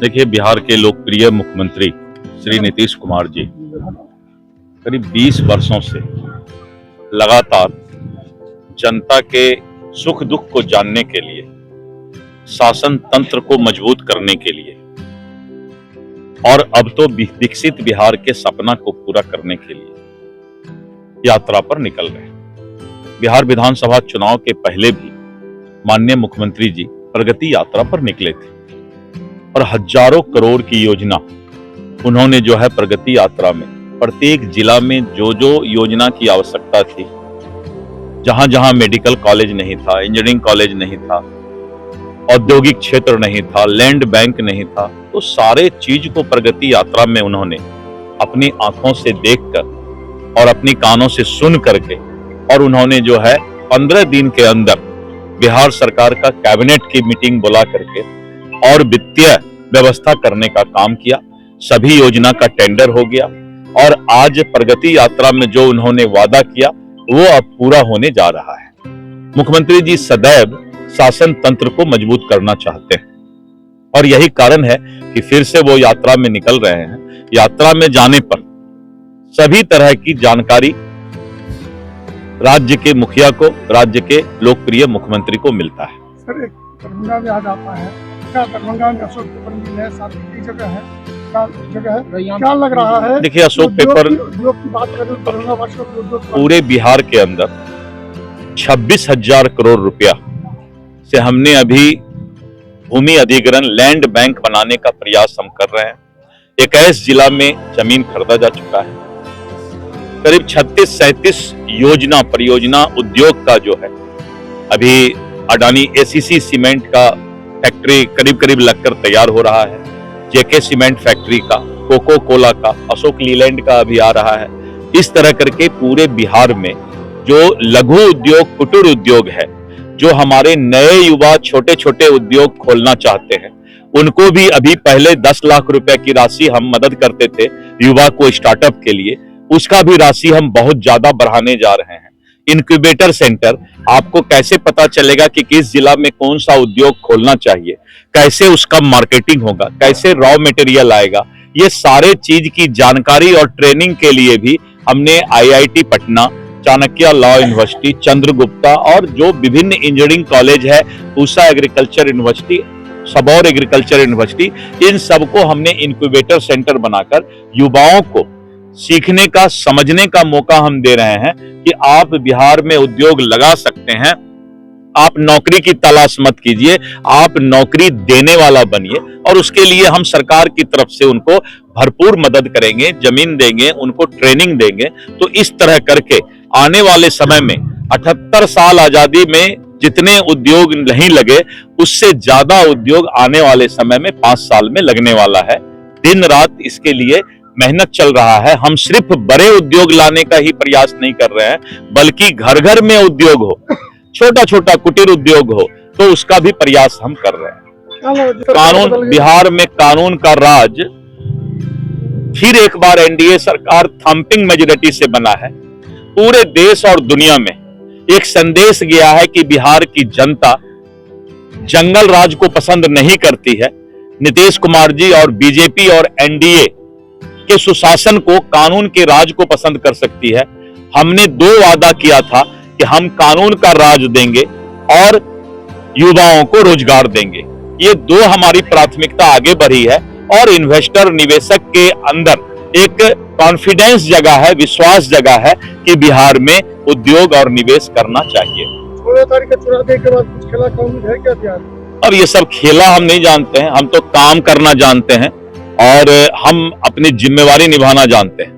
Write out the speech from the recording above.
देखिए, बिहार के लोकप्रिय मुख्यमंत्री श्री नीतीश कुमार जी करीब 20 वर्षों से लगातार जनता के सुख दुख को जानने के लिए, शासन तंत्र को मजबूत करने के लिए और अब तो विकसित बिहार के सपना को पूरा करने के लिए यात्रा पर निकल रहे हैं। बिहार विधानसभा चुनाव के पहले भी माननीय मुख्यमंत्री जी प्रगति यात्रा पर निकले थे और हजारों करोड़ की योजना उन्होंने जो है प्रगति यात्रा में प्रत्येक जिला में जो जो योजना की आवश्यकता थी, जहां जहां मेडिकल कॉलेज नहीं था, इंजीनियरिंग कॉलेज नहीं था, औद्योगिक क्षेत्र नहीं था, लैंड बैंक नहीं था, तो सारे चीज को प्रगति यात्रा में उन्होंने अपनी आंखों से देखकर और अपनी कानों से सुन करके और उन्होंने जो है 15 दिन के अंदर बिहार सरकार का कैबिनेट की मीटिंग बुला करके और वित्तीय व्यवस्था करने का काम किया। सभी योजना का टेंडर हो गया और आज प्रगति यात्रा में जो उन्होंने वादा किया वो अब पूरा होने जा रहा है। मुख्यमंत्री जी सदैव शासन तंत्र को मजबूत करना चाहते हैं और यही कारण है कि फिर से वो यात्रा में निकल रहे हैं। यात्रा में जाने पर सभी तरह की जानकारी राज्य के मुखिया को, राज्य के लोकप्रिय मुख्यमंत्री को मिलता है। सर, एक दरभंगा में आज आता है, क्या दरभंगा में अशोक पेपर मिल है, साथ की जगह है, क्या लग रहा है? देखिए, अशोक पेपर की बात करें दरभंगा पूरे बिहार के अंदर 26,000 करोड़ रुपया से हमने अभी भूमि अधिग्रहण लैंड बैंक बनाने का प्रयास हम कर रहे हैं। 21 जिला में जमीन खरीदा जा चुका है। करीब 36-37 योजना परियोजना उद्योग का जो है अभी अडानी एसीसी सीमेंट का फैक्ट्री करीब लगकर तैयार हो रहा है। जेके सीमेंट फैक्ट्री का, कोको कोला का, अशोक लीलैंड का अभी आ रहा है। इस तरह करके पूरे बिहार में जो लघु उद्योग, कुटीर उद्योग है, जो हमारे नए युवा छोटे छोटे उद्योग खोलना चाहते हैं, उनको भी अभी पहले 10 लाख रुपए की राशि हम मदद करते थे युवा को स्टार्टअप के लिए, उसका भी राशि हम बहुत ज्यादा बढ़ाने जा रहे हैं। इनक्यूबेटर सेंटर, आपको कैसे पता चलेगा कि किस जिला में कौन सा उद्योग खोलना चाहिए, कैसे उसका मार्केटिंग होगा, कैसे रॉ मटेरियल आएगा, ये सारे चीज की जानकारी और ट्रेनिंग के लिए भी हमने IIT Patna, Chanakya law university, Chandragupta और जो विभिन्न इंजीनियरिंग कॉलेज है, Pusa agriculture university, Sabour agriculture university, इन सबको हमने इनक्यूबेटर सेंटर बनाकर युवाओं को सीखने का, समझने का मौका हम दे रहे हैं कि आप बिहार में उद्योग लगा सकते हैं। आप नौकरी की तलाश मत कीजिए, आप नौकरी देने वाला बनिए और उसके लिए हम सरकार की तरफ से उनको भरपूर मदद करेंगे, जमीन देंगे, उनको ट्रेनिंग देंगे। तो इस तरह करके आने वाले समय में 78 साल आजादी में जितने उद्योग नहीं लगे, उससे ज्यादा उद्योग आने वाले समय में 5 साल में लगने वाला है। दिन रात इसके लिए मेहनत चल रहा है। हम सिर्फ बड़े उद्योग लाने का ही प्रयास नहीं कर रहे हैं, बल्कि घर घर में उद्योग हो, छोटा छोटा कुटीर उद्योग हो, तो उसका भी प्रयास हम कर रहे हैं। कानून, बिहार में कानून का राज फिर एक बार एनडीए सरकार थंपिंग मेजॉरिटी से बना है। पूरे देश और दुनिया में एक संदेश गया है कि बिहार की जनता जंगल राज को पसंद नहीं करती है। नीतीश कुमार जी और बीजेपी और एनडीए के सुशासन को, कानून के राज को पसंद कर सकती है। हमने 2 वादा किया था कि हम कानून का राज देंगे और युवाओं को रोजगार देंगे। ये 2 हमारी प्राथमिकता आगे बढ़ी है और इन्वेस्टर, निवेशक के अंदर एक कॉन्फिडेंस जगह है, विश्वास जगह है कि बिहार में उद्योग और निवेश करना चाहिए। 16 तारीख का चुनाव के बाद कुछ खेला का उम्मीद है क्या बिहार? अब ये सब खेला हम नहीं जानते हैं, हम तो काम करना जानते हैं और हम अपनी जिम्मेवारी निभाना जानते हैं।